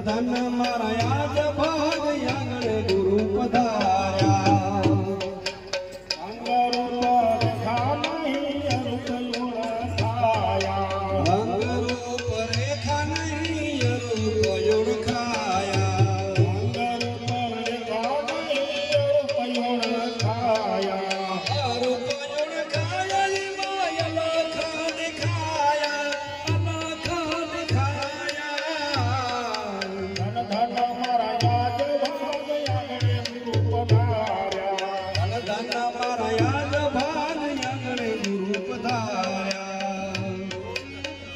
ધન મારા યાદ ભાગ આંગણે ગુરુ પધાર્યા અંગરૂપ રેખા નહીં અરૂપ ઓળખાયા અરૂપ ઓળખાયા માયા લખા દેખાયા અલખા દેખાયા ધન મારા યાદ ભાગ આંગણે ગુરુ પધાર્યા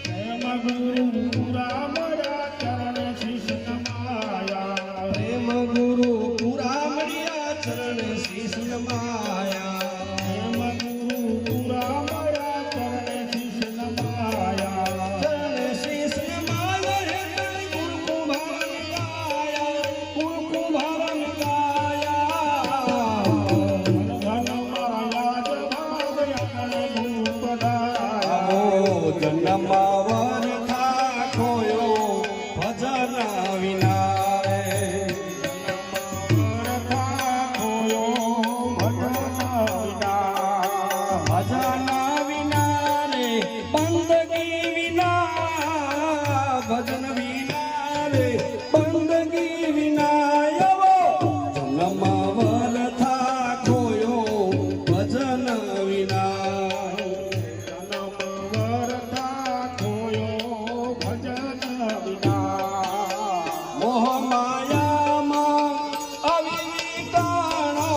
પ્રેમ ગુરુ પુરા મળ્યા ચરણ શીશ નમાયા ચરણ શીશ નમાયા હે ગુરુ કુમાર જન્માવર થા ખોયો ભજન વિના ભજન વિના રે બંદગી વિના ભજન વિના રે